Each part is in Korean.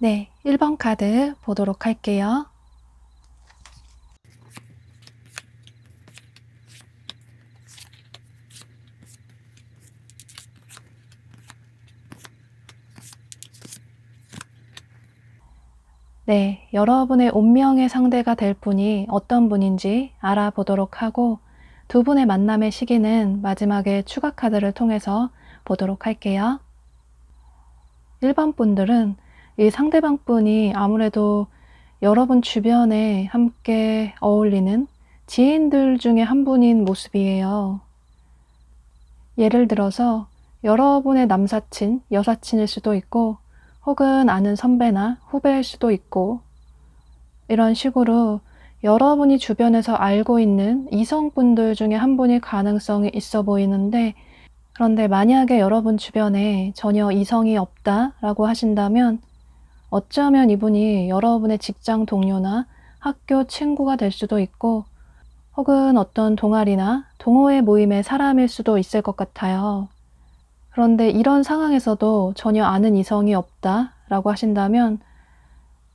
네, 1번 카드 보도록 할게요. 네, 여러분의 운명의 상대가 될 분이 어떤 분인지 알아보도록 하고 두 분의 만남의 시기는 마지막에 추가 카드를 통해서 보도록 할게요. 1번 분들은 이 상대방 분이 아무래도 여러분 주변에 함께 어울리는 지인들 중에 한 분인 모습이에요. 예를 들어서 여러분의 남사친, 여사친일 수도 있고 혹은 아는 선배나 후배일 수도 있고 이런 식으로 여러분이 주변에서 알고 있는 이성분들 중에 한 분일 가능성이 있어 보이는데 그런데 만약에 여러분 주변에 전혀 이성이 없다라고 하신다면 어쩌면 이분이 여러분의 직장 동료나 학교 친구가 될 수도 있고 혹은 어떤 동아리나 동호회 모임의 사람일 수도 있을 것 같아요. 그런데 이런 상황에서도 전혀 아는 이성이 없다라고 하신다면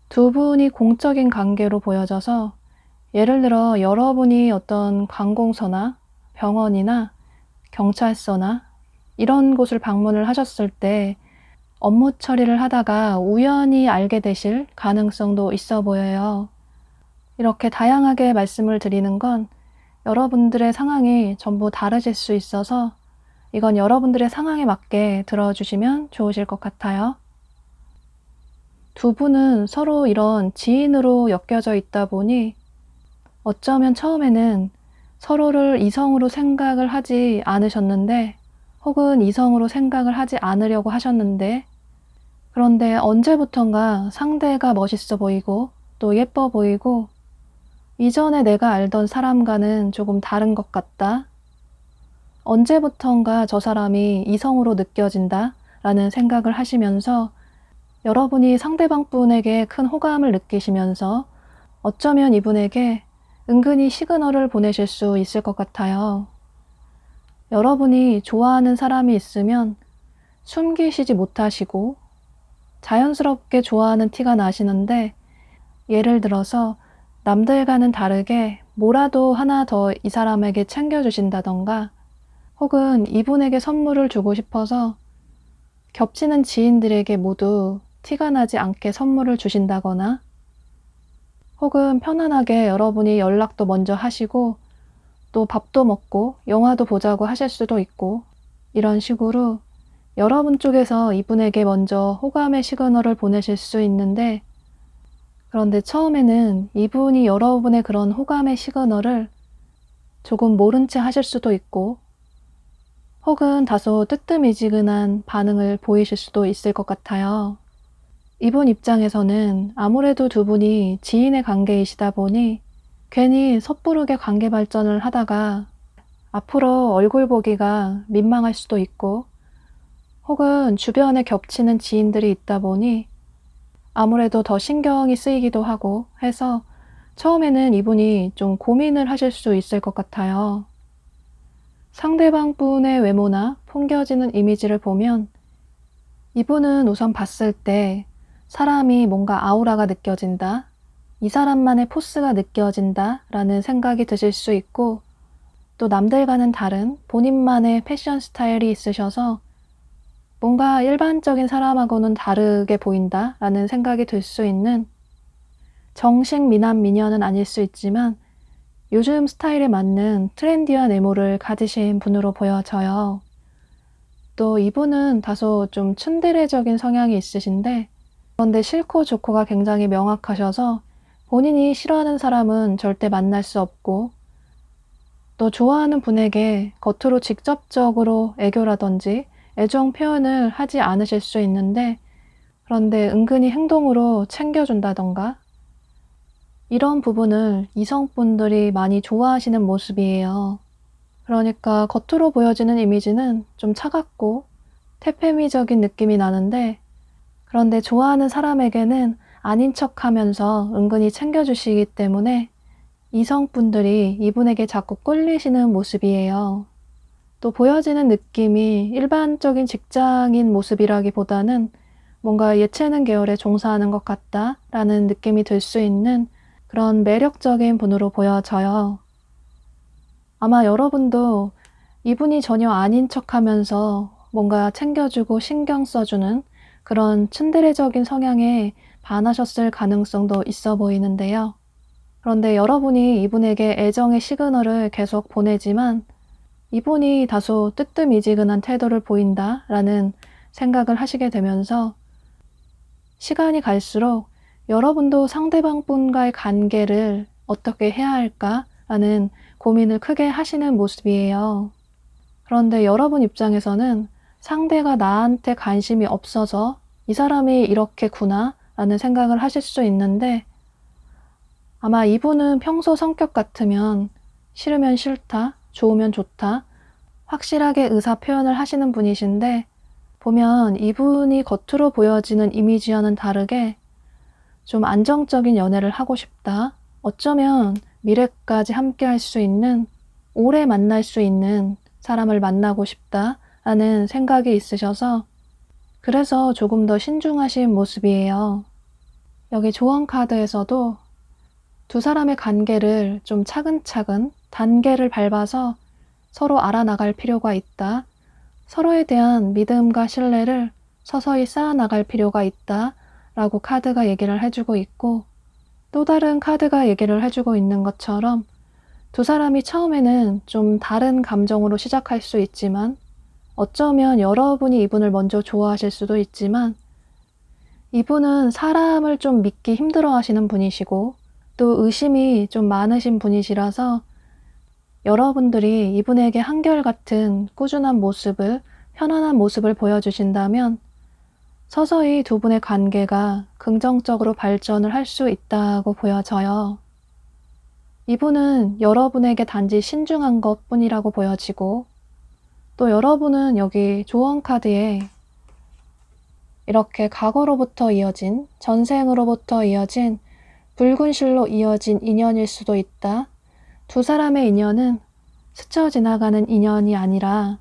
두 분이 공적인 관계로 보여져서 예를 들어 여러분이 어떤 관공서나 병원이나 경찰서나 이런 곳을 방문을 하셨을 때 업무 처리를 하다가 우연히 알게 되실 가능성도 있어 보여요. 이렇게 다양하게 말씀을 드리는 건 여러분들의 상황이 전부 다르실 수 있어서 이건 여러분들의 상황에 맞게 들어주시면 좋으실 것 같아요. 두 분은 서로 이런 지인으로 엮여져 있다 보니 어쩌면 처음에는 서로를 이성으로 생각을 하지 않으셨는데 혹은 이성으로 생각을 하지 않으려고 하셨는데 그런데 언제부턴가 상대가 멋있어 보이고 또 예뻐 보이고 이전에 내가 알던 사람과는 조금 다른 것 같다. 언제부턴가 저 사람이 이성으로 느껴진다 라는 생각을 하시면서 여러분이 상대방 분에게 큰 호감을 느끼시면서 어쩌면 이분에게 은근히 시그널을 보내실 수 있을 것 같아요. 여러분이 좋아하는 사람이 있으면 숨기시지 못하시고 자연스럽게 좋아하는 티가 나시는데 예를 들어서 남들과는 다르게 뭐라도 하나 더 이 사람에게 챙겨주신다던가 혹은 이분에게 선물을 주고 싶어서 겹치는 지인들에게 모두 티가 나지 않게 선물을 주신다거나 혹은 편안하게 여러분이 연락도 먼저 하시고 또 밥도 먹고 영화도 보자고 하실 수도 있고 이런 식으로 여러분 쪽에서 이분에게 먼저 호감의 시그널을 보내실 수 있는데 그런데 처음에는 이분이 여러분의 그런 호감의 시그널을 조금 모른 채 하실 수도 있고 혹은 다소 뜨뜻미지근한 반응을 보이실 수도 있을 것 같아요. 이분 입장에서는 아무래도 두 분이 지인의 관계이시다 보니 괜히 섣부르게 관계 발전을 하다가 앞으로 얼굴 보기가 민망할 수도 있고 혹은 주변에 겹치는 지인들이 있다 보니 아무래도 더 신경이 쓰이기도 하고 해서 처음에는 이분이 좀 고민을 하실 수 있을 것 같아요. 상대방 분의 외모나 풍겨지는 이미지를 보면 이분은 우선 봤을 때 사람이 뭔가 아우라가 느껴진다, 이 사람만의 포스가 느껴진다 라는 생각이 드실 수 있고, 또 남들과는 다른 본인만의 패션 스타일이 있으셔서 뭔가 일반적인 사람하고는 다르게 보인다 라는 생각이 들 수 있는, 정식 미남 미녀는 아닐 수 있지만 요즘 스타일에 맞는 트렌디한 외모를 가지신 분으로 보여져요. 또 이분은 다소 좀 츤데레적인 성향이 있으신데, 그런데 싫고 좋고가 굉장히 명확하셔서 본인이 싫어하는 사람은 절대 만날 수 없고, 또 좋아하는 분에게 겉으로 직접적으로 애교라든지 애정 표현을 하지 않으실 수 있는데, 그런데 은근히 행동으로 챙겨준다던가 이런 부분을 이성분들이 많이 좋아하시는 모습이에요. 그러니까 겉으로 보여지는 이미지는 좀 차갑고 태페미적인 느낌이 나는데, 그런데 좋아하는 사람에게는 아닌 척하면서 은근히 챙겨주시기 때문에 이성분들이 이분에게 자꾸 끌리시는 모습이에요. 또 보여지는 느낌이 일반적인 직장인 모습이라기보다는 뭔가 예체능 계열에 종사하는 것 같다라는 느낌이 들 수 있는 그런 매력적인 분으로 보여져요. 아마 여러분도 이분이 전혀 아닌 척하면서 뭔가 챙겨주고 신경 써주는 그런 츤데레적인 성향에 반하셨을 가능성도 있어 보이는데요. 그런데 여러분이 이분에게 애정의 시그널을 계속 보내지만 이분이 다소 뜨뜻미지근한 태도를 보인다라는 생각을 하시게 되면서 시간이 갈수록 여러분도 상대방 분과의 관계를 어떻게 해야 할까라는 고민을 크게 하시는 모습이에요. 그런데 여러분 입장에서는 상대가 나한테 관심이 없어서 이 사람이 이렇게구나 라는 생각을 하실 수 있는데, 아마 이분은 평소 성격 같으면 싫으면 싫다, 좋으면 좋다, 확실하게 의사 표현을 하시는 분이신데, 보면 이분이 겉으로 보여지는 이미지와는 다르게 좀 안정적인 연애를 하고 싶다, 어쩌면 미래까지 함께 할 수 있는, 오래 만날 수 있는 사람을 만나고 싶다 라는 생각이 있으셔서 그래서 조금 더 신중하신 모습이에요. 여기 조언 카드에서도 두 사람의 관계를 좀 차근차근 단계를 밟아서 서로 알아나갈 필요가 있다, 서로에 대한 믿음과 신뢰를 서서히 쌓아나갈 필요가 있다 라고 카드가 얘기를 해주고 있고, 또 다른 카드가 얘기를 해주고 있는 것처럼 두 사람이 처음에는 좀 다른 감정으로 시작할 수 있지만, 어쩌면 여러분이 이분을 먼저 좋아하실 수도 있지만, 이분은 사람을 좀 믿기 힘들어 하시는 분이시고 또 의심이 좀 많으신 분이시라서 여러분들이 이분에게 한결같은 꾸준한 모습을, 편안한 모습을 보여주신다면 서서히 두 분의 관계가 긍정적으로 발전을 할 수 있다고 보여져요. 이분은 여러분에게 단지 신중한 것 뿐이라고 보여지고, 또 여러분은 여기 조언 카드에 이렇게 과거로부터 이어진, 전생으로부터 이어진 붉은 실로 이어진 인연일 수도 있다. 두 사람의 인연은 스쳐 지나가는 인연이 아니라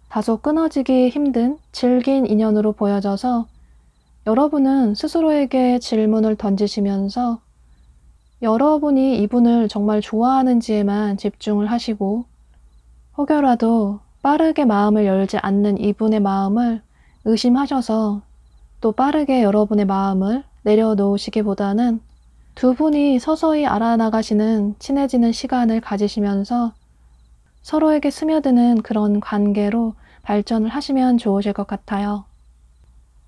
다소 끊어지기 힘든 질긴 인연으로 보여져서 여러분은 스스로에게 질문을 던지시면서 여러분이 이분을 정말 좋아하는지에만 집중을 하시고, 혹여라도 빠르게 마음을 열지 않는 이분의 마음을 의심하셔서 또 빠르게 여러분의 마음을 내려놓으시기보다는 두 분이 서서히 알아나가시는, 친해지는 시간을 가지시면서 서로에게 스며드는 그런 관계로 발전을 하시면 좋으실 것 같아요.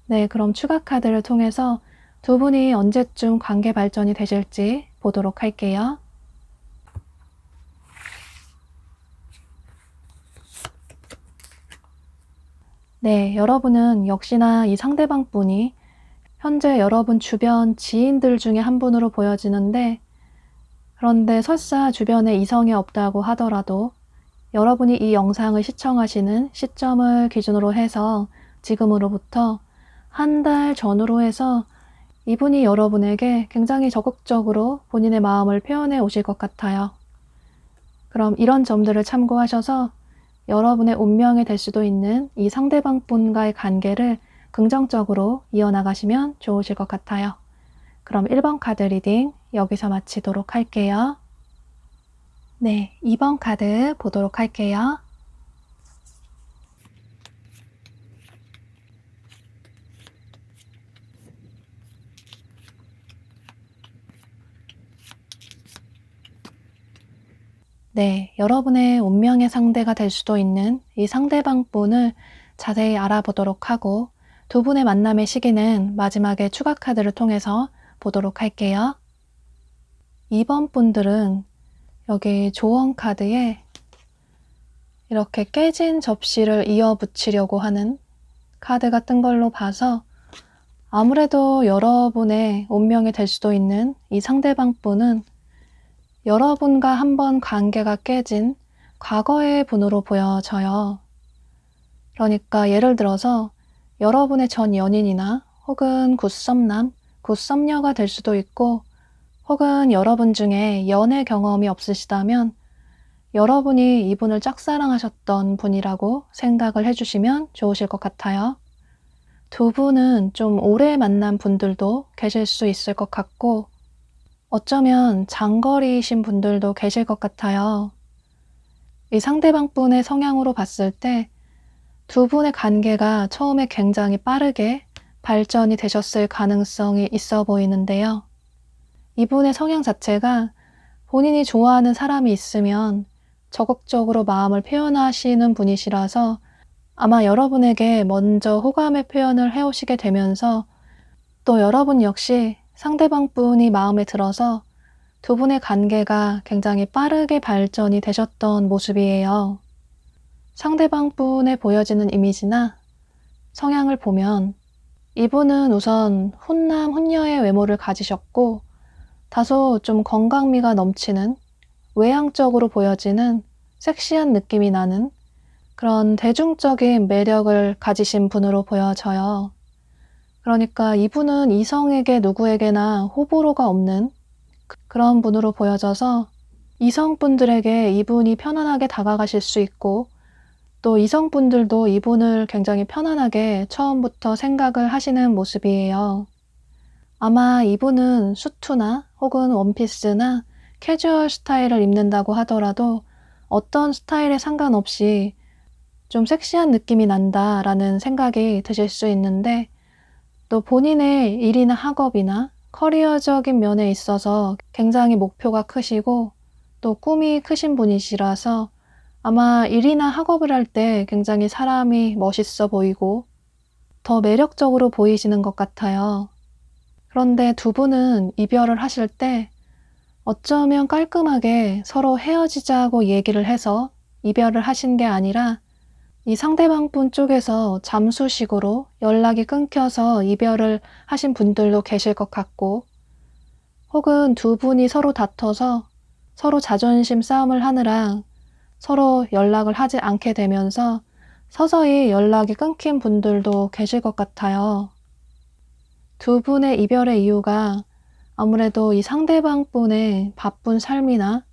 네, 그럼 추가 카드를 통해서 두 분이 언제쯤 관계 발전이 되실지 보도록 할게요. 네, 여러분은 역시나 이 상대방 분이 현재 여러분 주변 지인들 중에 한 분으로 보여지는데, 그런데 설사 주변에 이성이 없다고 하더라도 여러분이 이 영상을 시청하시는 시점을 기준으로 해서 지금으로부터 한 달 전으로 해서 이분이 여러분에게 굉장히 적극적으로 본인의 마음을 표현해 오실 것 같아요. 그럼 이런 점들을 참고하셔서 여러분의 운명이 될 수도 있는 이 상대방 분과의 관계를 긍정적으로 이어나가시면 좋으실 것 같아요. 그럼 1번 카드 리딩 여기서 마치도록 할게요. 네, 2번 카드 보도록 할게요. 네, 여러분의 운명의 상대가 될 수도 있는 이 상대방 분을 자세히 알아보도록 하고 두 분의 만남의 시기는 마지막에 추가 카드를 통해서 보도록 할게요. 2번 분들은 여기 조언 카드에 이렇게 깨진 접시를 이어 붙이려고 하는 카드가 뜬 걸로 봐서 아무래도 여러분의 운명이 될 수도 있는 이 상대방 분은 여러분과 한번 관계가 깨진 과거의 분으로 보여져요. 그러니까 예를 들어서 여러분의 전 연인이나 혹은 굿썸남, 굿썸녀가 될 수도 있고 혹은 여러분 중에 연애 경험이 없으시다면 여러분이 이분을 짝사랑하셨던 분이라고 생각을 해주시면 좋으실 것 같아요. 두 분은 좀 오래 만난 분들도 계실 수 있을 것 같고 어쩌면 장거리이신 분들도 계실 것 같아요. 이 상대방 분의 성향으로 봤을 때 두 분의 관계가 처음에 굉장히 빠르게 발전이 되셨을 가능성이 있어 보이는데요. 이분의 성향 자체가 본인이 좋아하는 사람이 있으면 적극적으로 마음을 표현하시는 분이시라서 아마 여러분에게 먼저 호감의 표현을 해오시게 되면서 또 여러분 역시 상대방 분이 마음에 들어서 두 분의 관계가 굉장히 빠르게 발전이 되셨던 모습이에요. 상대방 분에 보여지는 이미지나 성향을 보면 이분은 우선 훈남, 훈녀의 외모를 가지셨고 다소 좀 건강미가 넘치는 외향적으로 보여지는 섹시한 느낌이 나는 그런 대중적인 매력을 가지신 분으로 보여져요. 그러니까 이분은 이성에게 누구에게나 호불호가 없는 그런 분으로 보여져서 이성분들에게 이분이 편안하게 다가가실 수 있고 또 이성분들도 이분을 굉장히 편안하게 처음부터 생각을 하시는 모습이에요. 아마 이분은 수트나 혹은 원피스나 캐주얼 스타일을 입는다고 하더라도 어떤 스타일에 상관없이 좀 섹시한 느낌이 난다라는 생각이 드실 수 있는데 또 본인의 일이나 학업이나 커리어적인 면에 있어서 굉장히 목표가 크시고 또 꿈이 크신 분이시라서 아마 일이나 학업을 할 때 굉장히 사람이 멋있어 보이고 더 매력적으로 보이시는 것 같아요. 그런데 두 분은 이별을 하실 때 어쩌면 깔끔하게 서로 헤어지자고 얘기를 해서 이별을 하신 게 아니라 이 상대방 분 쪽에서 잠수식으로 연락이 끊겨서 이별을 하신 분들도 계실 것 같고 혹은 두 분이 서로 다퉈서 서로 자존심 싸움을 하느라 서로 연락을 하지 않게 되면서 서서히 연락이 끊긴 분들도 계실 것 같아요. 두 분의 이별의 이유가 아무래도 이 상대방 분의 바쁜 삶이나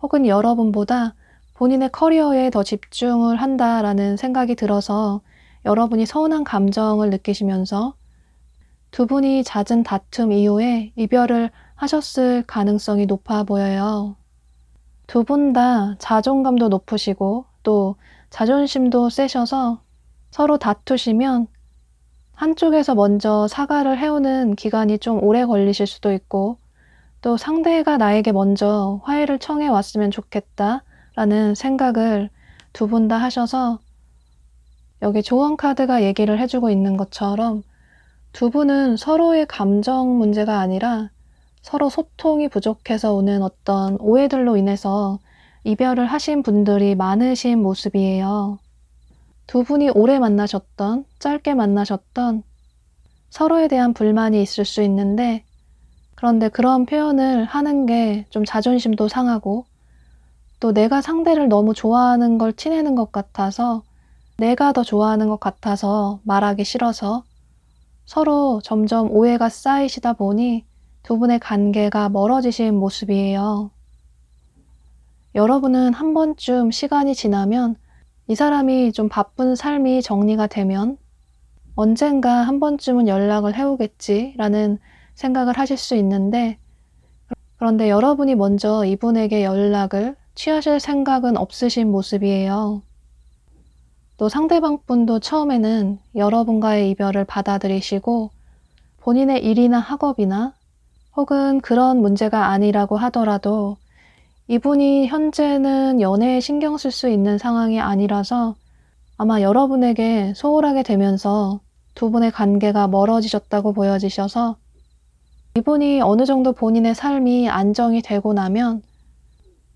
혹은 여러분보다 본인의 커리어에 더 집중을 한다라는 생각이 들어서 여러분이 서운한 감정을 느끼시면서 두 분이 잦은 다툼 이후에 이별을 하셨을 가능성이 높아 보여요. 두 분 다 자존감도 높으시고 또 자존심도 세셔서 서로 다투시면 한쪽에서 먼저 사과를 해오는 기간이 좀 오래 걸리실 수도 있고 또 상대가 나에게 먼저 화해를 청해 왔으면 좋겠다라는 생각을 두 분 다 하셔서 여기 조언 카드가 얘기를 해주고 있는 것처럼 두 분은 서로의 감정 문제가 아니라 서로 소통이 부족해서 오는 어떤 오해들로 인해서 이별을 하신 분들이 많으신 모습이에요. 두 분이 오래 만나셨던, 짧게 만나셨던 서로에 대한 불만이 있을 수 있는데 그런데 그런 표현을 하는 게 좀 자존심도 상하고 또 내가 상대를 너무 좋아하는 걸 티내는 것 같아서 내가 더 좋아하는 것 같아서 말하기 싫어서 서로 점점 오해가 쌓이시다 보니 두 분의 관계가 멀어지신 모습이에요. 여러분은 한 번쯤 시간이 지나면 이 사람이 좀 바쁜 삶이 정리가 되면 언젠가 한 번쯤은 연락을 해오겠지라는 생각을 하실 수 있는데, 그런데 여러분이 먼저 이분에게 연락을 취하실 생각은 없으신 모습이에요. 또 상대방 분도 처음에는 여러분과의 이별을 받아들이시고 본인의 일이나 학업이나 혹은 그런 문제가 아니라고 하더라도 이분이 현재는 연애에 신경 쓸 수 있는 상황이 아니라서 아마 여러분에게 소홀하게 되면서 두 분의 관계가 멀어지셨다고 보여지셔서 이분이 어느 정도 본인의 삶이 안정이 되고 나면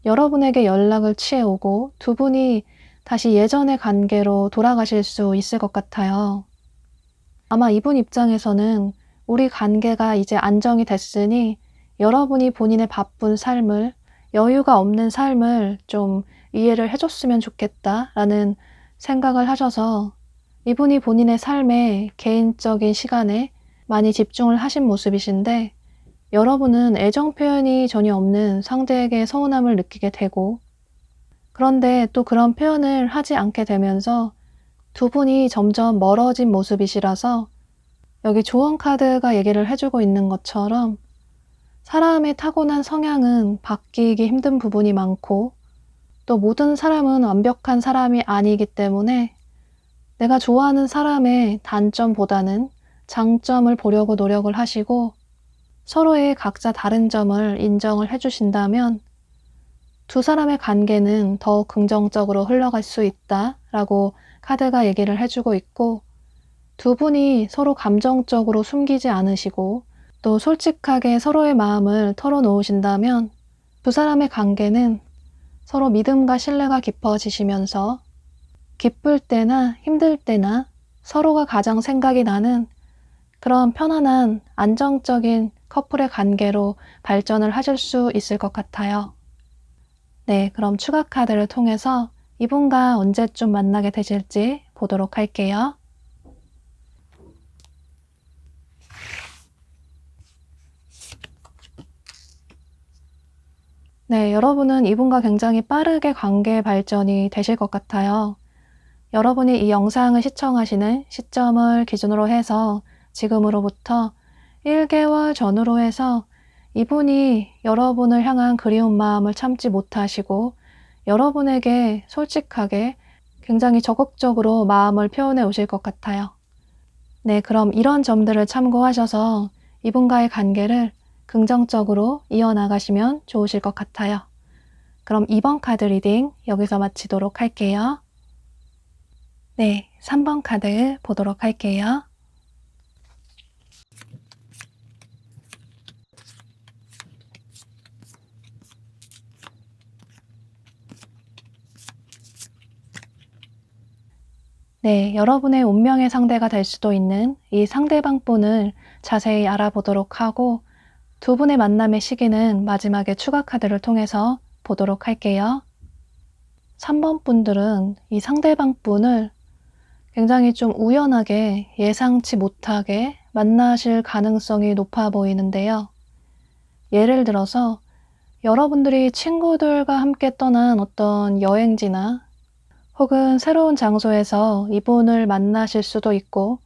여러분에게 연락을 취해오고 두 분이 다시 예전의 관계로 돌아가실 수 있을 것 같아요. 아마 이분 입장에서는 우리 관계가 이제 안정이 됐으니 여러분이 본인의 바쁜 삶을, 여유가 없는 삶을 좀 이해를 해줬으면 좋겠다라는 생각을 하셔서 이분이 본인의 삶에 개인적인 시간에 많이 집중을 하신 모습이신데, 여러분은 애정 표현이 전혀 없는 상대에게 서운함을 느끼게 되고, 그런데 또 그런 표현을 하지 않게 되면서 두 분이 점점 멀어진 모습이시라서 여기 조언 카드가 얘기를 해주고 있는 것처럼 사람의 타고난 성향은 바뀌기 힘든 부분이 많고 또 모든 사람은 완벽한 사람이 아니기 때문에 내가 좋아하는 사람의 단점보다는 장점을 보려고 노력을 하시고 서로의 각자 다른 점을 인정을 해주신다면 두 사람의 관계는 더 긍정적으로 흘러갈 수 있다라고 카드가 얘기를 해주고 있고, 두 분이 서로 감정적으로 숨기지 않으시고 또 솔직하게 서로의 마음을 털어놓으신다면 두 사람의 관계는 서로 믿음과 신뢰가 깊어지시면서 기쁠 때나 힘들 때나 서로가 가장 생각이 나는 그런 편안한 안정적인 커플의 관계로 발전을 하실 수 있을 것 같아요. 네, 그럼 추가 카드를 통해서 이분과 언제쯤 만나게 되실지 보도록 할게요. 네, 여러분은 이분과 굉장히 빠르게 관계 발전이 되실 것 같아요. 여러분이 이 영상을 시청하시는 시점을 기준으로 해서 지금으로부터 1개월 전으로 해서 이분이 여러분을 향한 그리운 마음을 참지 못하시고 여러분에게 솔직하게 굉장히 적극적으로 마음을 표현해 오실 것 같아요. 네, 그럼 이런 점들을 참고하셔서 이분과의 관계를 긍정적으로 이어나가시면 좋으실 것 같아요. 그럼 이번 카드 리딩 여기서 마치도록 할게요. 네, 3번 카드 보도록 할게요. 네, 여러분의 운명의 상대가 될 수도 있는 이 상대방 분을 자세히 알아보도록 하고 두 분의 만남의 시기는 마지막에 추가 카드를 통해서 보도록 할게요. 3번 분들은 이 상대방 분을 굉장히 좀 우연하게 예상치 못하게 만나실 가능성이 높아 보이는데요. 예를 들어서 여러분들이 친구들과 함께 떠난 어떤 여행지나 혹은 새로운 장소에서 이분을 만나실 수도 있고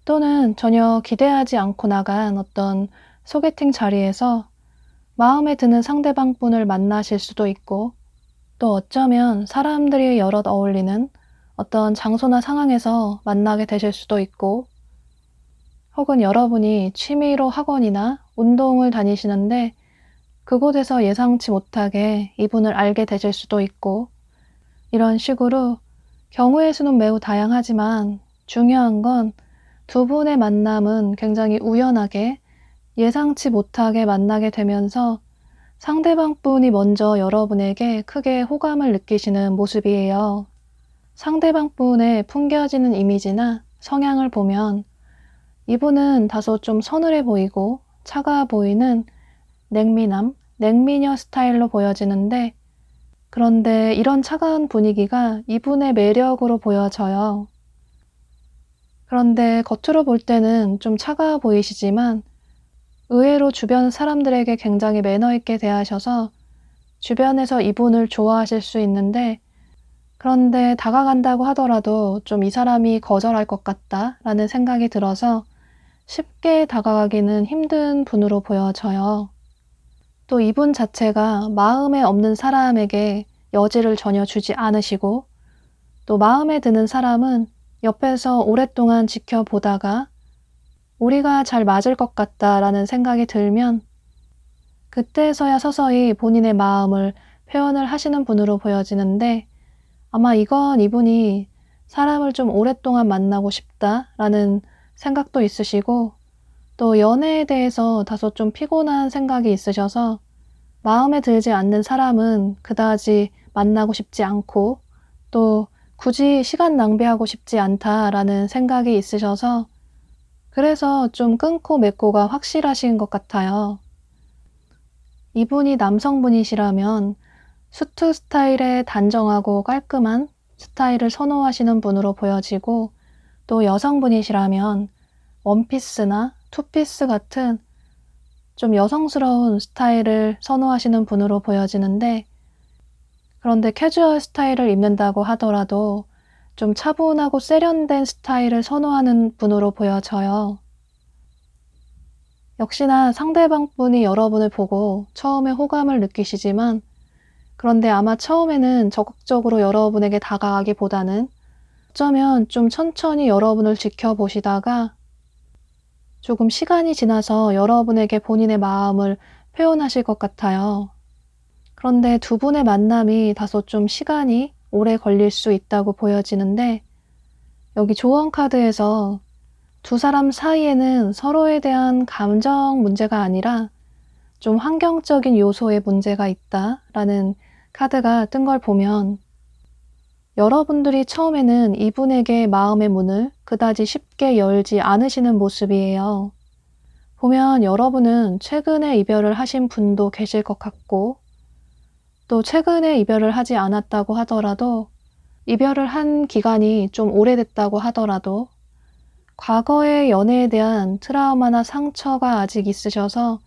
또는 전혀 기대하지 않고 나간 어떤 소개팅 자리에서 마음에 드는 상대방 분을 만나실 수도 있고 또 어쩌면 사람들이 여럿 어울리는 어떤 장소나 상황에서 만나게 되실 수도 있고 혹은 여러분이 취미로 학원이나 운동을 다니시는데 그곳에서 예상치 못하게 이분을 알게 되실 수도 있고 이런 식으로 경우의 수는 매우 다양하지만 중요한 건 두 분의 만남은 굉장히 우연하게 예상치 못하게 만나게 되면서 상대방 분이 먼저 여러분에게 크게 호감을 느끼시는 모습이에요. 상대방 분의 풍겨지는 이미지나 성향을 보면 이분은 다소 좀 서늘해 보이고 차가워 보이는 냉미남, 냉미녀 스타일로 보여지는데 그런데 이런 차가운 분위기가 이분의 매력으로 보여져요. 그런데 겉으로 볼 때는 좀 차가워 보이시지만 의외로 주변 사람들에게 굉장히 매너 있게 대하셔서 주변에서 이분을 좋아하실 수 있는데, 그런데 다가간다고 하더라도 좀 이 사람이 거절할 것 같다라는 생각이 들어서 쉽게 다가가기는 힘든 분으로 보여져요. 또 이분 자체가 마음에 없는 사람에게 여지를 전혀 주지 않으시고, 또 마음에 드는 사람은 옆에서 오랫동안 지켜보다가 우리가 잘 맞을 것 같다라는 생각이 들면 그때서야 서서히 본인의 마음을 표현을 하시는 분으로 보여지는데, 아마 이건 이분이 사람을 좀 오랫동안 만나고 싶다라는 생각도 있으시고, 또 연애에 대해서 다소 좀 피곤한 생각이 있으셔서 마음에 들지 않는 사람은 그다지 만나고 싶지 않고, 또 굳이 시간 낭비하고 싶지 않다라는 생각이 있으셔서 그래서 좀 끊고 맺고가 확실하신 것 같아요. 이분이 남성분이시라면 수트 스타일의 단정하고 깔끔한 스타일을 선호하시는 분으로 보여지고, 또 여성분이시라면 원피스나 투피스 같은 좀 여성스러운 스타일을 선호하시는 분으로 보여지는데, 그런데 캐주얼 스타일을 입는다고 하더라도 좀 차분하고 세련된 스타일을 선호하는 분으로 보여져요. 역시나 상대방 분이 여러분을 보고 처음에 호감을 느끼시지만, 그런데 아마 처음에는 적극적으로 여러분에게 다가가기보다는 어쩌면 좀 천천히 여러분을 지켜보시다가 조금 시간이 지나서 여러분에게 본인의 마음을 표현하실 것 같아요. 그런데 두 분의 만남이 다소 좀 시간이 오래 걸릴 수 있다고 보여지는데, 여기 조언 카드에서 두 사람 사이에는 서로에 대한 감정 문제가 아니라 좀 환경적인 요소의 문제가 있다라는 카드가 뜬 걸 보면, 여러분들이 처음에는 이분에게 마음의 문을 그다지 쉽게 열지 않으시는 모습이에요. 보면 여러분은 최근에 이별을 하신 분도 계실 것 같고, 또 최근에 이별을 하지 않았다고 하더라도 이별을 한 기간이 좀 오래됐다고 하더라도 과거의 연애에 대한 트라우마나 상처가 아직 있으셔서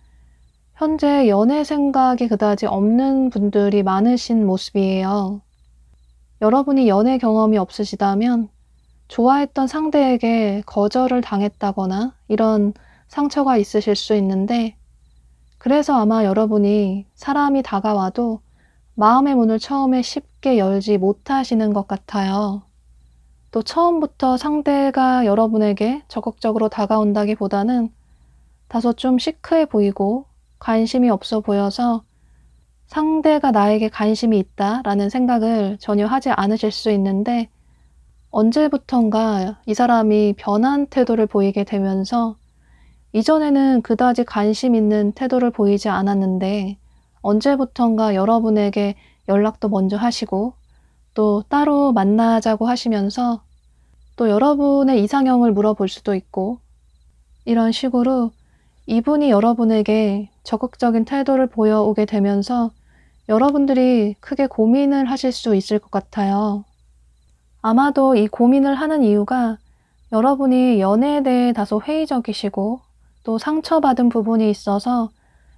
현재 연애 생각이 그다지 없는 분들이 많으신 모습이에요. 여러분이 연애 경험이 없으시다면 좋아했던 상대에게 거절을 당했다거나 이런 상처가 있으실 수 있는데, 그래서 아마 여러분이 사람이 다가와도 마음의 문을 처음에 쉽게 열지 못하시는 것 같아요. 또 처음부터 상대가 여러분에게 적극적으로 다가온다기보다는 다소 좀 시크해 보이고 관심이 없어 보여서 상대가 나에게 관심이 있다라는 생각을 전혀 하지 않으실 수 있는데, 언제부턴가 이 사람이 변한 태도를 보이게 되면서 이전에는 그다지 관심 있는 태도를 보이지 않았는데 언제부턴가 여러분에게 연락도 먼저 하시고 또 따로 만나자고 하시면서 또 여러분의 이상형을 물어볼 수도 있고, 이런 식으로 이분이 여러분에게 적극적인 태도를 보여오게 되면서 여러분들이 크게 고민을 하실 수 있을 것 같아요. 아마도 이 고민을 하는 이유가 여러분이 연애에 대해 다소 회의적이시고 또 상처받은 부분이 있어서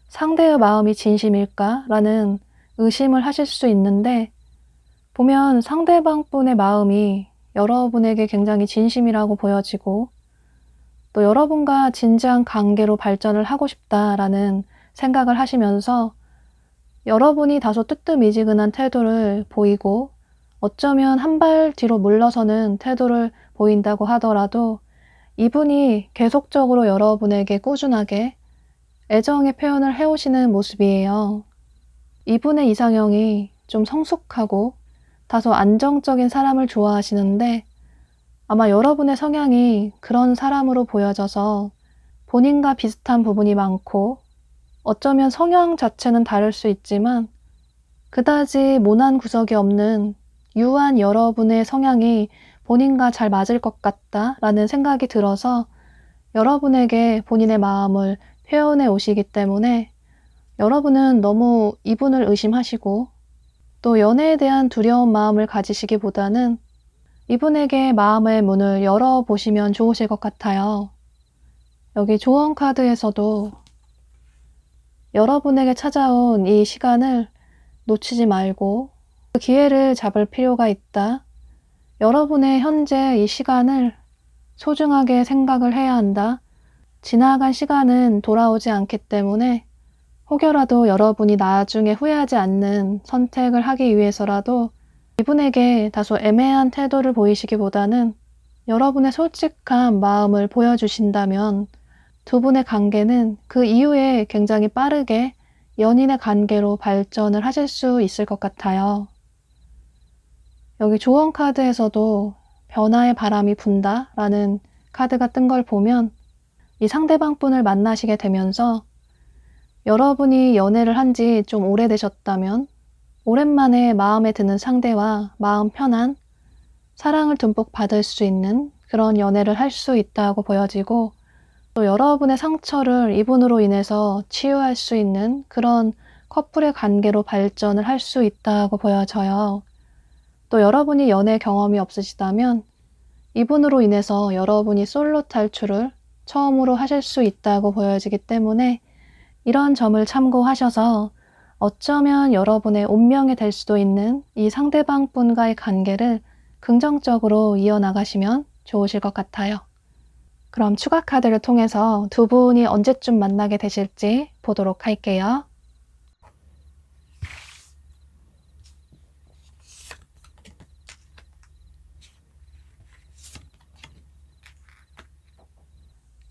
상대의 마음이 진심일까라는 의심을 하실 수 있는데, 보면 상대방 분의 마음이 여러분에게 굉장히 진심이라고 보여지고, 또 여러분과 진지한 관계로 발전을 하고 싶다라는 생각을 하시면서 여러분이 다소 뜨뜻미지근한 태도를 보이고 어쩌면 한 발 뒤로 물러서는 태도를 보인다고 하더라도 이분이 계속적으로 여러분에게 꾸준하게 애정의 표현을 해오시는 모습이에요. 이분의 이상형이 좀 성숙하고 다소 안정적인 사람을 좋아하시는데, 아마 여러분의 성향이 그런 사람으로 보여져서 본인과 비슷한 부분이 많고, 어쩌면 성향 자체는 다를 수 있지만 그다지 모난 구석이 없는 유한 여러분의 성향이 본인과 잘 맞을 것 같다라는 생각이 들어서 여러분에게 본인의 마음을 표현해 오시기 때문에, 여러분은 너무 이분을 의심하시고 또 연애에 대한 두려운 마음을 가지시기보다는 이분에게 마음의 문을 열어보시면 좋으실 것 같아요. 여기 조언 카드에서도 여러분에게 찾아온 이 시간을 놓치지 말고 그 기회를 잡을 필요가 있다. 여러분의 현재 이 시간을 소중하게 생각을 해야 한다. 지나간 시간은 돌아오지 않기 때문에 혹여라도 여러분이 나중에 후회하지 않는 선택을 하기 위해서라도 이분에게 다소 애매한 태도를 보이시기보다는 여러분의 솔직한 마음을 보여주신다면 두 분의 관계는 그 이후에 굉장히 빠르게 연인의 관계로 발전을 하실 수 있을 것 같아요. 여기 조언 카드에서도 변화의 바람이 분다 라는 카드가 뜬 걸 보면 이 상대방 분을 만나시게 되면서 여러분이 연애를 한 지 좀 오래되셨다면 오랜만에 마음에 드는 상대와 마음 편한 사랑을 듬뿍 받을 수 있는 그런 연애를 할 수 있다고 보여지고 또 여러분의 상처를 이분으로 인해서 치유할 수 있는 그런 커플의 관계로 발전을 할 수 있다고 보여져요. 또 여러분이 연애 경험이 없으시다면 이분으로 인해서 여러분이 솔로 탈출을 처음으로 하실 수 있다고 보여지기 때문에 이런 점을 참고하셔서 어쩌면 여러분의 운명이 될 수도 있는 이 상대방 분과의 관계를 긍정적으로 이어나가시면 좋으실 것 같아요. 그럼 추가 카드를 통해서 두 분이 언제쯤 만나게 되실지 보도록 할게요.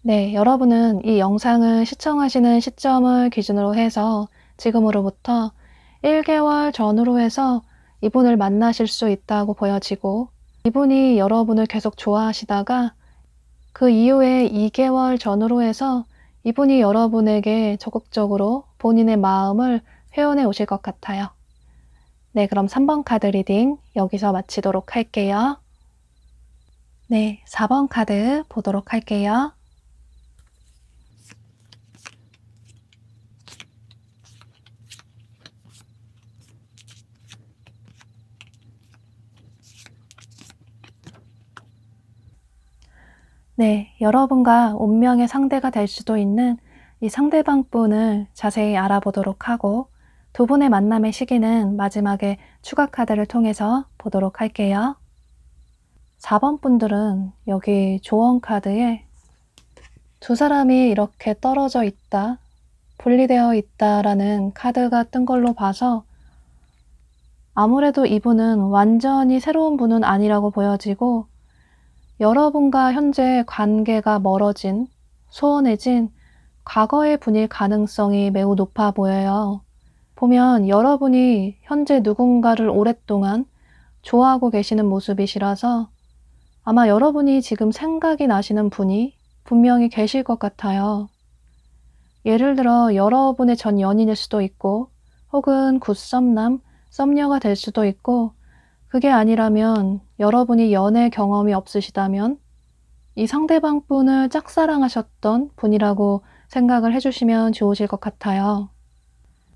네, 여러분은 이 영상을 시청하시는 시점을 기준으로 해서 지금으로부터 1개월 전후로 해서 이분을 만나실 수 있다고 보여지고 이분이 여러분을 계속 좋아하시다가 그 이후에 2개월 전후로 해서 이분이 여러분에게 적극적으로 본인의 마음을 표현해 오실 것 같아요. 네, 그럼 3번 카드 리딩 여기서 마치도록 할게요. 네, 4번 카드 보도록 할게요. 네, 여러분과 운명의 상대가 될 수도 있는 이 상대방 분을 자세히 알아보도록 하고 두 분의 만남의 시기는 마지막에 추가 카드를 통해서 보도록 할게요. 4번 분들은 여기 조언 카드에 두 사람이 이렇게 떨어져 있다, 분리되어 있다라는 카드가 뜬 걸로 봐서 아무래도 이분은 완전히 새로운 분은 아니라고 보여지고 여러분과 현재 관계가 멀어진, 소원해진 과거의 분일 가능성이 매우 높아 보여요. 보면 여러분이 현재 누군가를 오랫동안 좋아하고 계시는 모습이시라서 아마 여러분이 지금 생각이 나시는 분이 분명히 계실 것 같아요. 예를 들어 여러분의 전 연인일 수도 있고 혹은 굿썸남, 썸녀가 될 수도 있고 그게 아니라면 여러분이 연애 경험이 없으시다면 이 상대방 분을 짝사랑하셨던 분이라고 생각을 해주시면 좋으실 것 같아요.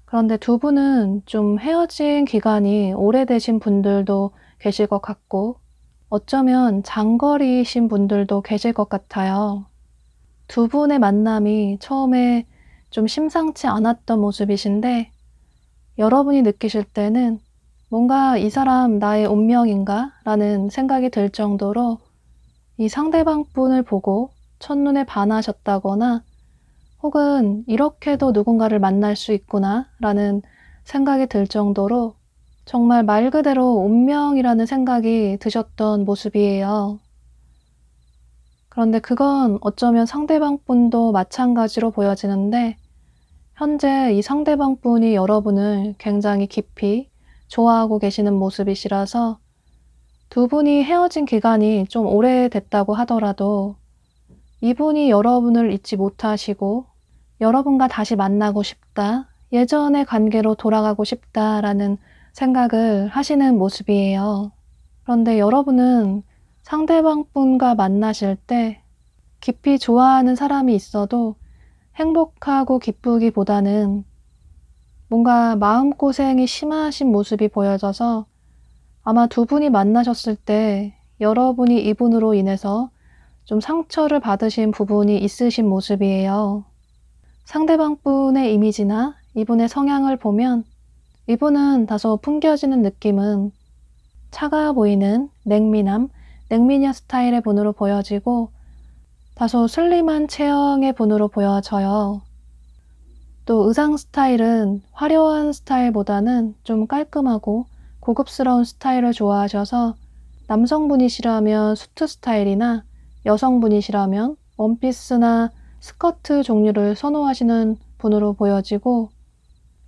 그런데 두 분은 좀 헤어진 기간이 오래되신 분들도 계실 것 같고 어쩌면 장거리이신 분들도 계실 것 같아요. 두 분의 만남이 처음에 좀 심상치 않았던 모습이신데 여러분이 느끼실 때는 뭔가 이 사람 나의 운명인가? 라는 생각이 들 정도로 이 상대방 분을 보고 첫눈에 반하셨다거나 혹은 이렇게도 누군가를 만날 수 있구나 라는 생각이 들 정도로 정말 말 그대로 운명이라는 생각이 드셨던 모습이에요. 그런데 그건 어쩌면 상대방 분도 마찬가지로 보여지는데 현재 이 상대방 분이 여러분을 굉장히 깊이 좋아하고 계시는 모습이시라서 두 분이 헤어진 기간이 좀 오래됐다고 하더라도 이분이 여러분을 잊지 못하시고 여러분과 다시 만나고 싶다, 예전의 관계로 돌아가고 싶다라는 생각을 하시는 모습이에요. 그런데 여러분은 상대방 분과 만나실 때 깊이 좋아하는 사람이 있어도 행복하고 기쁘기보다는 뭔가 마음고생이 심하신 모습이 보여져서 아마 두 분이 만나셨을 때 여러분이 이분으로 인해서 좀 상처를 받으신 부분이 있으신 모습이에요. 상대방 분의 이미지나 이분의 성향을 보면 이분은 다소 풍겨지는 느낌은 차가워 보이는 냉미남, 냉미녀 스타일의 분으로 보여지고 다소 슬림한 체형의 분으로 보여져요. 또 의상 스타일은 화려한 스타일보다는 좀 깔끔하고 고급스러운 스타일을 좋아하셔서 남성분이시라면 수트 스타일이나 여성분이시라면 원피스나 스커트 종류를 선호하시는 분으로 보여지고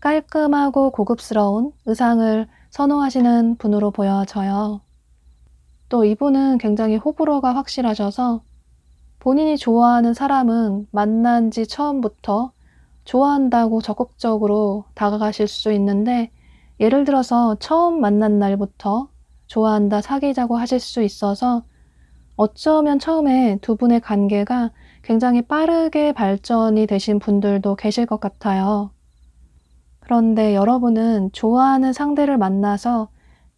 깔끔하고 고급스러운 의상을 선호하시는 분으로 보여져요. 또 이분은 굉장히 호불호가 확실하셔서 본인이 좋아하는 사람은 만난 지 처음부터 좋아한다고 적극적으로 다가가실 수 있는데 예를 들어서 처음 만난 날부터 좋아한다, 사귀자고 하실 수 있어서 어쩌면 처음에 두 분의 관계가 굉장히 빠르게 발전이 되신 분들도 계실 것 같아요. 그런데 여러분은 좋아하는 상대를 만나서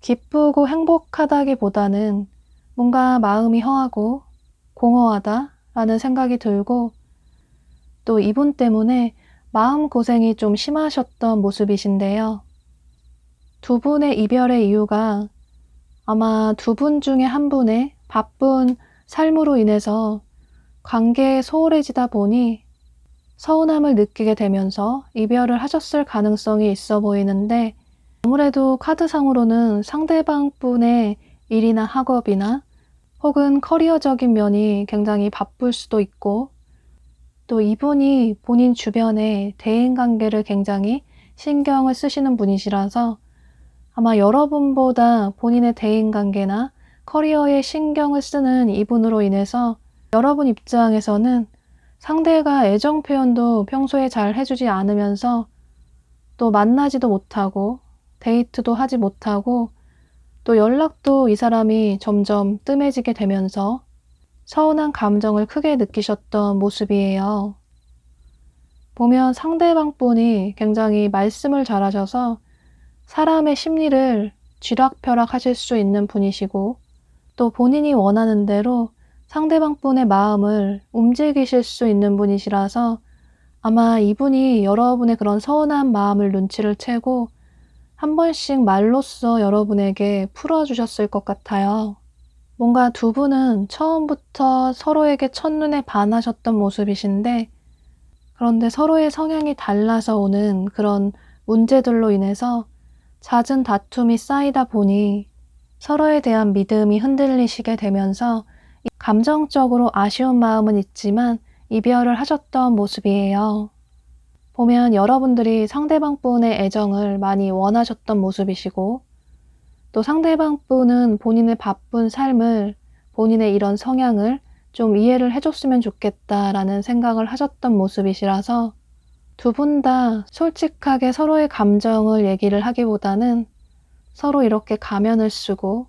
기쁘고 행복하다기보다는 뭔가 마음이 허하고 공허하다라는 생각이 들고 또 이분 때문에 마음고생이 좀 심하셨던 모습이신데요. 두 분의 이별의 이유가 아마 두 분 중에 한 분의 바쁜 삶으로 인해서 관계에 소홀해지다 보니 서운함을 느끼게 되면서 이별을 하셨을 가능성이 있어 보이는데 아무래도 카드상으로는 상대방 분의 일이나 학업이나 혹은 커리어적인 면이 굉장히 바쁠 수도 있고 또 이분이 본인 주변의 대인관계를 굉장히 신경을 쓰시는 분이시라서 아마 여러분보다 본인의 대인관계나 커리어에 신경을 쓰는 이분으로 인해서 여러분 입장에서는 상대가 애정 표현도 평소에 잘 해주지 않으면서 또 만나지도 못하고 데이트도 하지 못하고 또 연락도 이 사람이 점점 뜸해지게 되면서 서운한 감정을 크게 느끼셨던 모습이에요. 보면 상대방 분이 굉장히 말씀을 잘하셔서 사람의 심리를 쥐락펴락 하실 수 있는 분이시고 또 본인이 원하는 대로 상대방 분의 마음을 움직이실 수 있는 분이시라서 아마 이분이 여러분의 그런 서운한 마음을 눈치를 채고 한 번씩 말로써 여러분에게 풀어주셨을 것 같아요. 뭔가 두 분은 처음부터 서로에게 첫눈에 반하셨던 모습이신데 그런데 서로의 성향이 달라서 오는 그런 문제들로 인해서 잦은 다툼이 쌓이다 보니 서로에 대한 믿음이 흔들리시게 되면서 감정적으로 아쉬운 마음은 있지만 이별을 하셨던 모습이에요. 보면 여러분들이 상대방 분의 애정을 많이 원하셨던 모습이시고 또 상대방 분은 본인의 바쁜 삶을 본인의 이런 성향을 좀 이해를 해줬으면 좋겠다라는 생각을 하셨던 모습이시라서 두 분 다 솔직하게 서로의 감정을 얘기를 하기보다는 서로 이렇게 가면을 쓰고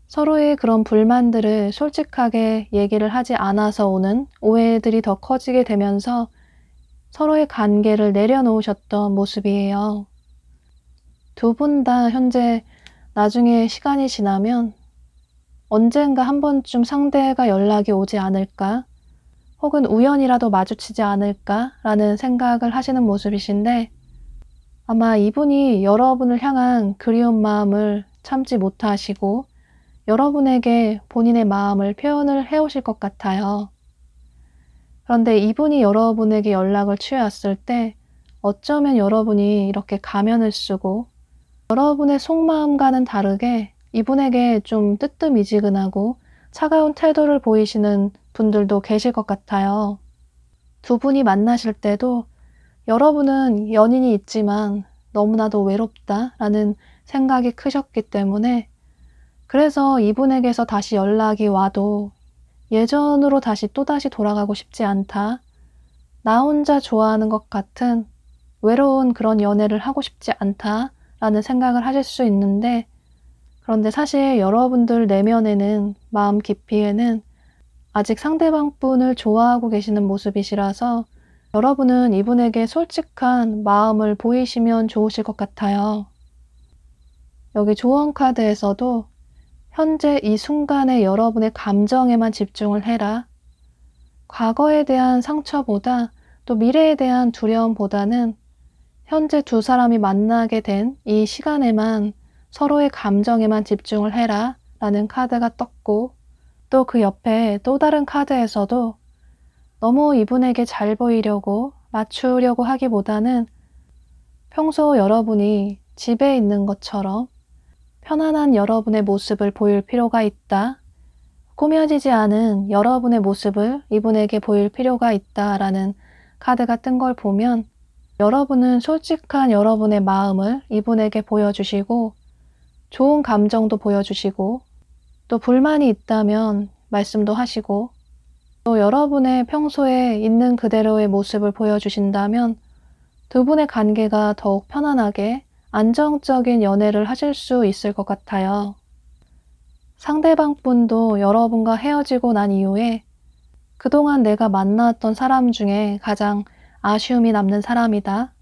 서로의 그런 불만들을 솔직하게 얘기를 하지 않아서 오는 오해들이 더 커지게 되면서 서로의 관계를 내려놓으셨던 모습이에요. 두 분 다 현재 나중에 시간이 지나면 언젠가 한 번쯤 상대가 연락이 오지 않을까? 혹은 우연이라도 마주치지 않을까라는 생각을 하시는 모습이신데 아마 이분이 여러분을 향한 그리운 마음을 참지 못하시고 여러분에게 본인의 마음을 표현을 해오실 것 같아요. 그런데 이분이 여러분에게 연락을 취해왔을 때 어쩌면 여러분이 이렇게 가면을 쓰고 여러분의 속마음과는 다르게 이분에게 좀 뜨뜻미지근하고 차가운 태도를 보이시는 분들도 계실 것 같아요. 두 분이 만나실 때도 여러분은 연인이 있지만 너무나도 외롭다라는 생각이 크셨기 때문에 그래서 이분에게서 다시 연락이 와도 예전으로 또다시 돌아가고 싶지 않다. 나 혼자 좋아하는 것 같은 외로운 그런 연애를 하고 싶지 않다라는 생각을 하실 수 있는데 그런데 사실 여러분들 내면에는 마음 깊이에는 아직 상대방 분을 좋아하고 계시는 모습이시라서 여러분은 이분에게 솔직한 마음을 보이시면 좋으실 것 같아요. 여기 조언 카드에서도 현재 이 순간의 여러분의 감정에만 집중을 해라. 과거에 대한 상처보다 또 미래에 대한 두려움보다는 현재 두 사람이 만나게 된 이 시간에만 서로의 감정에만 집중을 해라 라는 카드가 떴고, 또 그 옆에 또 다른 카드에서도 너무 이분에게 잘 보이려고 맞추려고 하기보다는 평소 여러분이 집에 있는 것처럼 편안한 여러분의 모습을 보일 필요가 있다. 꾸며지지 않은 여러분의 모습을 이분에게 보일 필요가 있다라는 카드가 뜬 걸 보면 여러분은 솔직한 여러분의 마음을 이분에게 보여주시고 좋은 감정도 보여주시고 또 불만이 있다면 말씀도 하시고 또 여러분의 평소에 있는 그대로의 모습을 보여주신다면 두 분의 관계가 더욱 편안하게 안정적인 연애를 하실 수 있을 것 같아요. 상대방 분도 여러분과 헤어지고 난 이후에 그동안 내가 만났던 사람 중에 가장 아쉬움이 남는 사람이다.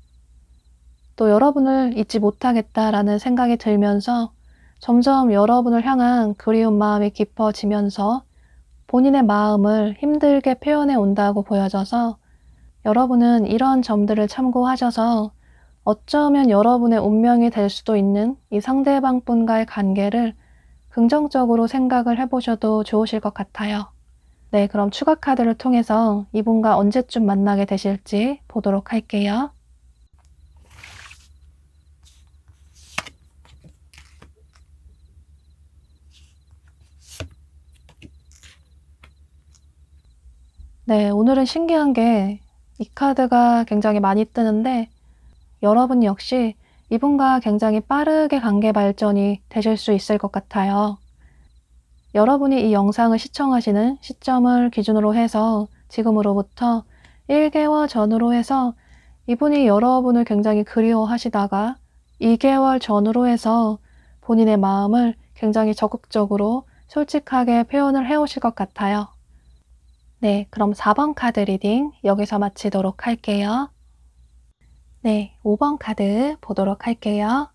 또 여러분을 잊지 못하겠다라는 생각이 들면서 점점 여러분을 향한 그리운 마음이 깊어지면서 본인의 마음을 힘들게 표현해 온다고 보여져서 여러분은 이런 점들을 참고하셔서 어쩌면 여러분의 운명이 될 수도 있는 이 상대방 분과의 관계를 긍정적으로 생각을 해보셔도 좋으실 것 같아요. 네, 그럼 추가 카드를 통해서 이분과 언제쯤 만나게 되실지 보도록 할게요. 네, 오늘은 신기한 게 이 카드가 굉장히 많이 뜨는데 여러분 역시 이분과 굉장히 빠르게 관계 발전이 되실 수 있을 것 같아요. 여러분이 이 영상을 시청하시는 시점을 기준으로 해서 지금으로부터 1개월 전으로 해서 이분이 여러분을 굉장히 그리워하시다가 2개월 전으로 해서 본인의 마음을 굉장히 적극적으로 솔직하게 표현을 해오실 것 같아요. 네, 그럼 4번 카드 리딩 여기서 마치도록 할게요. 네, 5번 카드 보도록 할게요.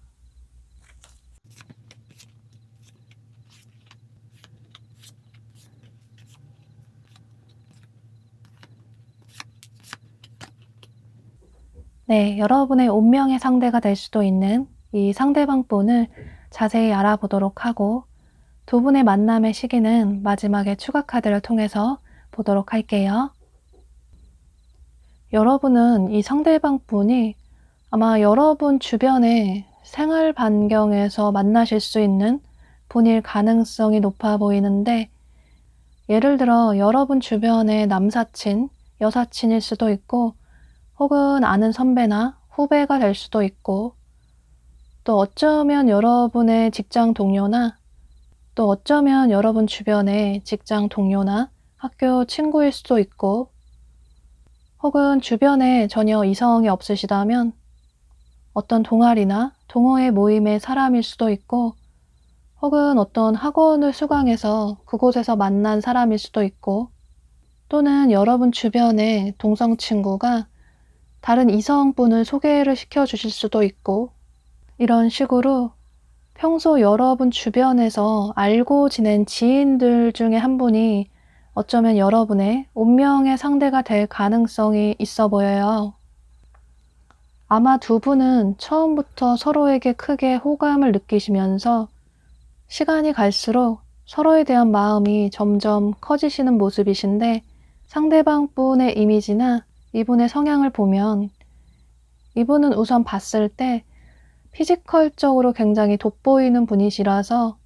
네, 여러분의 운명의 상대가 될 수도 있는 이 상대방 분을 자세히 알아보도록 하고 두 분의 만남의 시기는 마지막에 추가 카드를 통해서 보도록 할게요. 여러분은 이 상대방 분이 아마 여러분 주변의 생활 반경에서 만나실 수 있는 분일 가능성이 높아 보이는데, 예를 들어 여러분 주변의 남사친, 여사친일 수도 있고 혹은 아는 선배나 후배가 될 수도 있고 또 어쩌면 여러분의 직장 동료나 또 어쩌면 여러분 주변의 직장 동료나 학교 친구일 수도 있고 혹은 주변에 전혀 이성이 없으시다면 어떤 동아리나 동호회 모임의 사람일 수도 있고 혹은 어떤 학원을 수강해서 그곳에서 만난 사람일 수도 있고 또는 여러분 주변의 동성 친구가 다른 이성분을 소개를 시켜주실 수도 있고 이런 식으로 평소 여러분 주변에서 알고 지낸 지인들 중에 한 분이 어쩌면 여러분의 운명의 상대가 될 가능성이 있어 보여요. 아마 두 분은 처음부터 서로에게 크게 호감을 느끼시면서 시간이 갈수록 서로에 대한 마음이 점점 커지시는 모습이신데 상대방 분의 이미지나 이분의 성향을 보면 이분은 우선 봤을 때 피지컬적으로 굉장히 돋보이는 분이시라서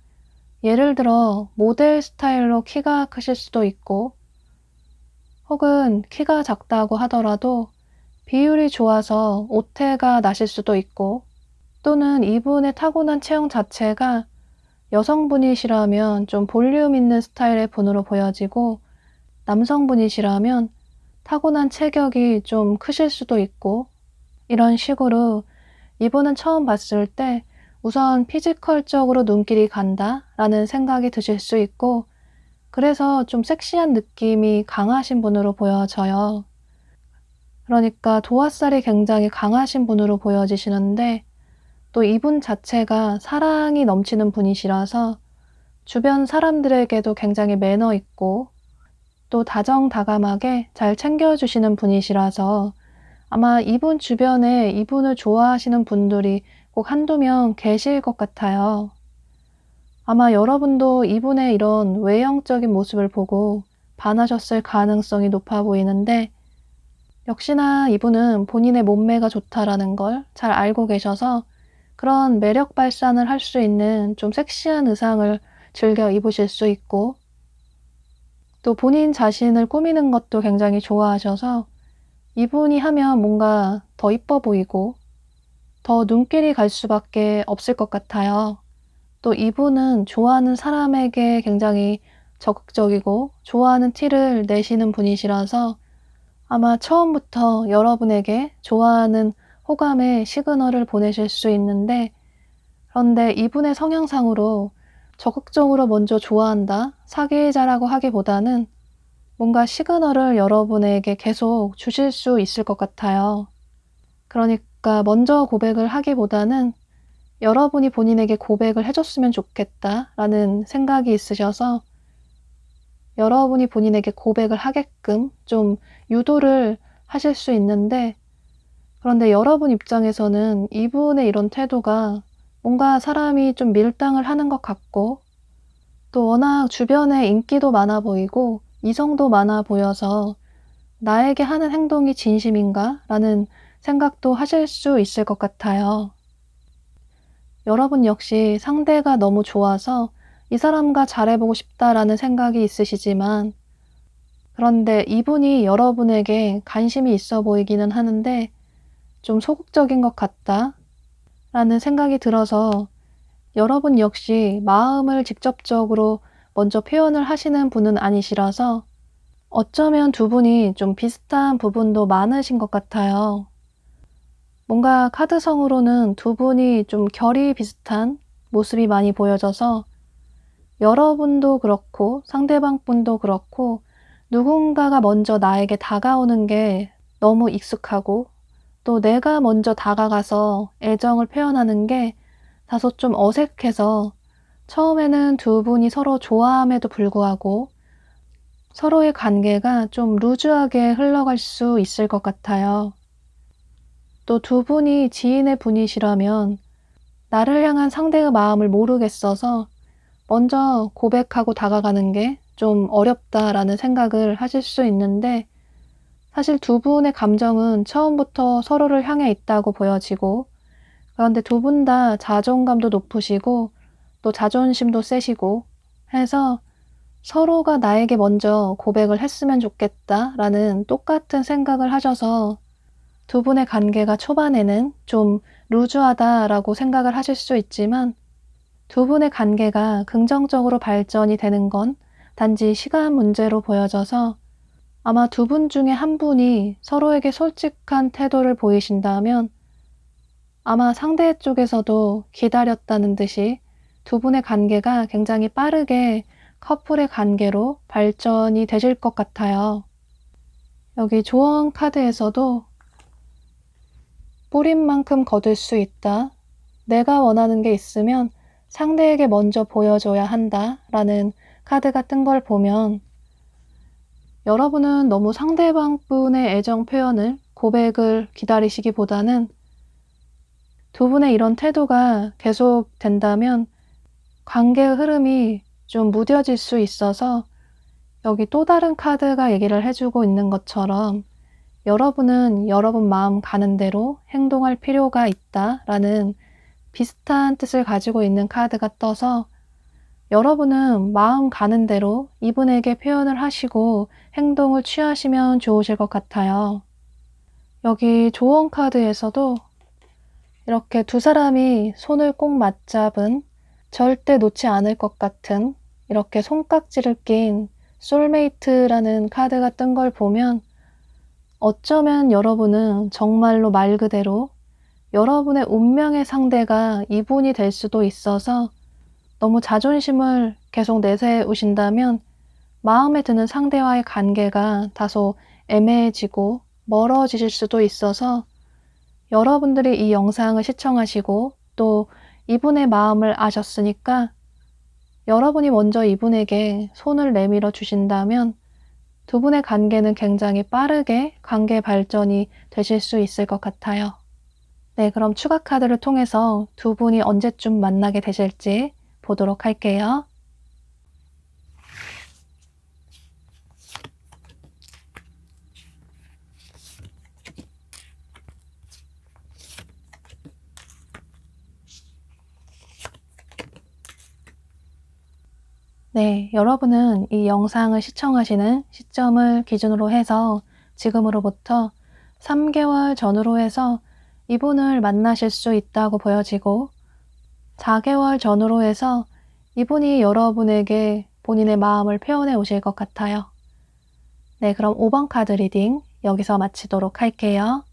예를 들어 모델 스타일로 키가 크실 수도 있고 혹은 키가 작다고 하더라도 비율이 좋아서 오태가 나실 수도 있고 또는 이분의 타고난 체형 자체가 여성분이시라면 좀 볼륨 있는 스타일의 분으로 보여지고 남성분이시라면 타고난 체격이 좀 크실 수도 있고 이런 식으로 이분은 처음 봤을 때 우선 피지컬적으로 눈길이 간다 라는 생각이 드실 수 있고 그래서 좀 섹시한 느낌이 강하신 분으로 보여져요. 그러니까 도화살이 굉장히 강하신 분으로 보여지시는데 또 이분 자체가 사랑이 넘치는 분이시라서 주변 사람들에게도 굉장히 매너 있고 또 다정다감하게 잘 챙겨주시는 분이시라서 아마 이분 주변에 이분을 좋아하시는 분들이 꼭 한두 명 계실 것 같아요. 아마 여러분도 이분의 이런 외형적인 모습을 보고 반하셨을 가능성이 높아 보이는데 역시나 이분은 본인의 몸매가 좋다라는 걸 잘 알고 계셔서 그런 매력 발산을 할 수 있는 좀 섹시한 의상을 즐겨 입으실 수 있고 또 본인 자신을 꾸미는 것도 굉장히 좋아하셔서 이분이 하면 뭔가 더 이뻐 보이고 더 눈길이 갈 수밖에 없을 것 같아요. 또 이분은 좋아하는 사람에게 굉장히 적극적이고 좋아하는 티를 내시는 분이시라서 아마 처음부터 여러분에게 좋아하는 호감의 시그널을 보내실 수 있는데 그런데 이분의 성향상으로 적극적으로 먼저 좋아한다, 사귀자라고 하기보다는 뭔가 시그널을 여러분에게 계속 주실 수 있을 것 같아요. 그러니까 먼저 고백을 하기보다는 여러분이 본인에게 고백을 해줬으면 좋겠다라는 생각이 있으셔서 여러분이 본인에게 고백을 하게끔 좀 유도를 하실 수 있는데 그런데 여러분 입장에서는 이분의 이런 태도가 뭔가 사람이 좀 밀당을 하는 것 같고 또 워낙 주변에 인기도 많아 보이고 이성도 많아 보여서 나에게 하는 행동이 진심인가? 라는 생각도 하실 수 있을 것 같아요. 여러분 역시 상대가 너무 좋아서 이 사람과 잘해보고 싶다라는 생각이 있으시지만 그런데 이분이 여러분에게 관심이 있어 보이기는 하는데 좀 소극적인 것 같다 라는 생각이 들어서 여러분 역시 마음을 직접적으로 먼저 표현을 하시는 분은 아니시라서 어쩌면 두 분이 좀 비슷한 부분도 많으신 것 같아요. 뭔가 카드성으로는 두 분이 좀 결이 비슷한 모습이 많이 보여져서 여러분도 그렇고 상대방 분도 그렇고 누군가가 먼저 나에게 다가오는 게 너무 익숙하고 또 내가 먼저 다가가서 애정을 표현하는 게 다소 좀 어색해서 처음에는 두 분이 서로 좋아함에도 불구하고 서로의 관계가 좀 루즈하게 흘러갈 수 있을 것 같아요. 또 두 분이 지인의 분이시라면 나를 향한 상대의 마음을 모르겠어서 먼저 고백하고 다가가는 게 좀 어렵다라는 생각을 하실 수 있는데 사실 두 분의 감정은 처음부터 서로를 향해 있다고 보여지고 그런데 두 분 다 자존감도 높으시고 또 자존심도 세시고 해서 서로가 나에게 먼저 고백을 했으면 좋겠다라는 똑같은 생각을 하셔서 두 분의 관계가 초반에는 좀 루즈하다라고 생각을 하실 수 있지만 두 분의 관계가 긍정적으로 발전이 되는 건 단지 시간 문제로 보여져서 아마 두 분 중에 한 분이 서로에게 솔직한 태도를 보이신다면 아마 상대 쪽에서도 기다렸다는 듯이 두 분의 관계가 굉장히 빠르게 커플의 관계로 발전이 되실 것 같아요. 여기 조언 카드에서도 뿌린 만큼 거둘 수 있다. 내가 원하는 게 있으면 상대에게 먼저 보여줘야 한다. 라는 카드가 뜬 걸 보면 여러분은 너무 상대방 분의 애정 표현을, 고백을 기다리시기보다는 두 분의 이런 태도가 계속 된다면 관계의 흐름이 좀 무뎌질 수 있어서 여기 또 다른 카드가 얘기를 해주고 있는 것처럼 여러분은 여러분 마음 가는 대로 행동할 필요가 있다라는 비슷한 뜻을 가지고 있는 카드가 떠서 여러분은 마음 가는 대로 이분에게 표현을 하시고 행동을 취하시면 좋으실 것 같아요. 여기 조언 카드에서도 이렇게 두 사람이 손을 꼭 맞잡은 절대 놓지 않을 것 같은 이렇게 손깍지를 낀 솔메이트라는 카드가 뜬 걸 보면 어쩌면 여러분은 정말로 말 그대로 여러분의 운명의 상대가 이분이 될 수도 있어서 너무 자존심을 계속 내세우신다면 마음에 드는 상대와의 관계가 다소 애매해지고 멀어지실 수도 있어서 여러분들이 이 영상을 시청하시고 또 이분의 마음을 아셨으니까 여러분이 먼저 이분에게 손을 내밀어 주신다면 두 분의 관계는 굉장히 빠르게 관계 발전이 되실 수 있을 것 같아요. 네, 그럼 추가 카드를 통해서 두 분이 언제쯤 만나게 되실지 보도록 할게요. 네, 여러분은 이 영상을 시청하시는 시점을 기준으로 해서 지금으로부터 3개월 전으로 해서 이분을 만나실 수 있다고 보여지고 4개월 전으로 해서 이분이 여러분에게 본인의 마음을 표현해 오실 것 같아요. 네, 그럼 5번 카드 리딩 여기서 마치도록 할게요.